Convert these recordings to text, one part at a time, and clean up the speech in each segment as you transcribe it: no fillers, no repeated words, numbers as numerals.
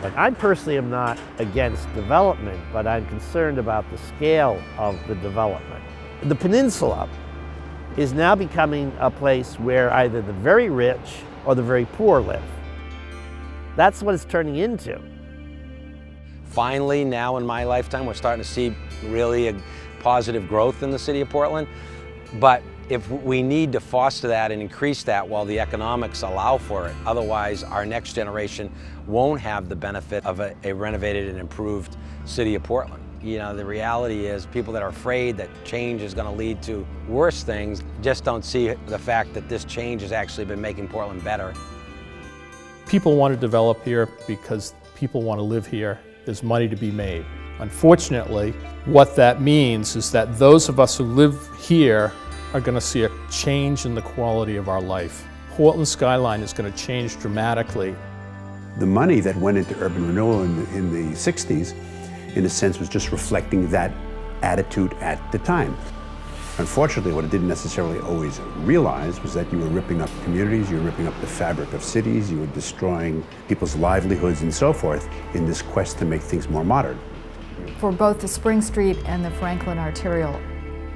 development. I personally am not against development, but I'm concerned about the scale of the development. The peninsula is now becoming a place where either the very rich or the very poor live. That's what it's turning into. Finally, now in my lifetime, we're starting to see really a positive growth in the city of Portland. But if we need to foster that and increase that while the economics allow for it, otherwise our next generation won't have the benefit of a renovated and improved city of Portland. You know, the reality is people that are afraid that change is going to lead to worse things just don't see the fact that this change has actually been making Portland better. People want to develop here because people want to live here. There's money to be made. Unfortunately, what that means is that those of us who live here are going to see a change in the quality of our life. Portland skyline is going to change dramatically. The money that went into urban renewal in the 60s, in a sense, was just reflecting that attitude at the time. Unfortunately, what it didn't necessarily always realize was that you were ripping up communities, you were ripping up the fabric of cities, you were destroying people's livelihoods and so forth in this quest to make things more modern. For both the Spring Street and the Franklin Arterial,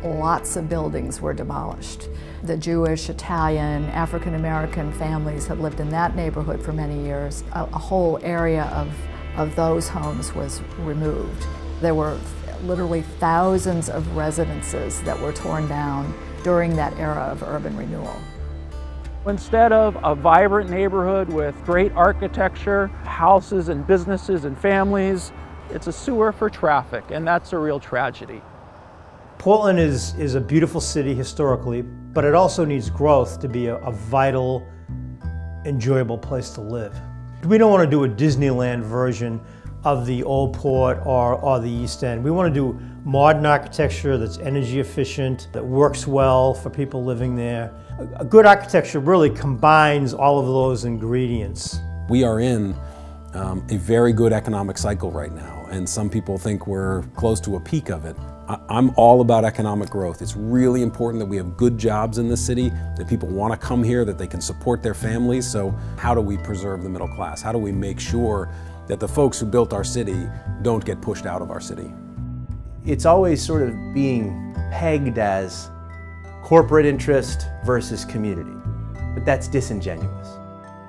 lots of buildings were demolished. The Jewish, Italian, African-American families had lived in that neighborhood for many years. A whole area of those homes was removed. There were literally thousands of residences that were torn down during that era of urban renewal. Instead of a vibrant neighborhood with great architecture, houses and businesses and families, it's a sewer for traffic, and that's a real tragedy. Portland is a beautiful city historically, but it also needs growth to be a vital, enjoyable place to live. We don't want to do a Disneyland version of the Old Port or the East End. We want to do modern architecture that's energy efficient, that works well for people living there. A good architecture really combines all of those ingredients. We are in a very good economic cycle right now, and some people think we're close to a peak of it. I'm all about economic growth. It's really important that we have good jobs in the city, that people want to come here, that they can support their families. So how do we preserve the middle class? How do we make sure that the folks who built our city don't get pushed out of our city? It's always sort of being pegged as corporate interest versus community, but that's disingenuous.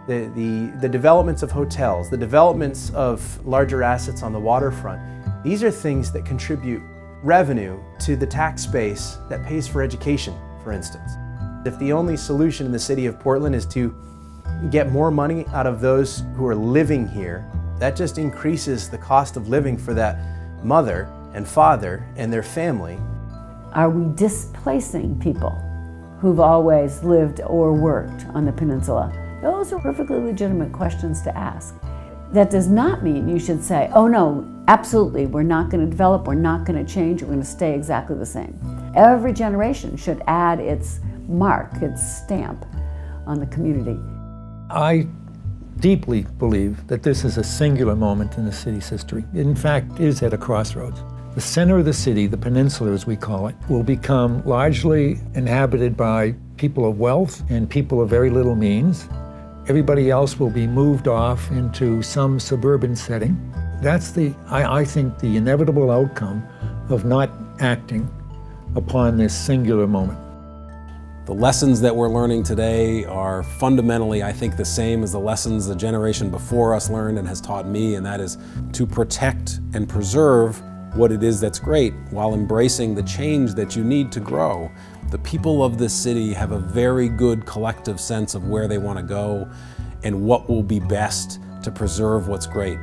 The developments of hotels, the developments of larger assets on the waterfront, these are things that contribute revenue to the tax base that pays for education, for instance. If the only solution in the city of Portland is to get more money out of those who are living here, that just increases the cost of living for that mother and father and their family. Are we displacing people who've always lived or worked on the peninsula? Those are perfectly legitimate questions to ask. That does not mean you should say, oh no, absolutely, we're not going to develop, we're not going to change, we're going to stay exactly the same. Every generation should add its mark, its stamp on the community. I deeply believe that this is a singular moment in the city's history. It, in fact, is at a crossroads. The center of the city, the peninsula as we call it, will become largely inhabited by people of wealth and people of very little means. Everybody else will be moved off into some suburban setting. That's I think, the inevitable outcome of not acting upon this singular moment. The lessons that we're learning today are fundamentally, I think, the same as the lessons the generation before us learned and has taught me, and that is to protect and preserve what it is that's great while embracing the change that you need to grow. The people of this city have a very good collective sense of where they want to go and what will be best to preserve what's great.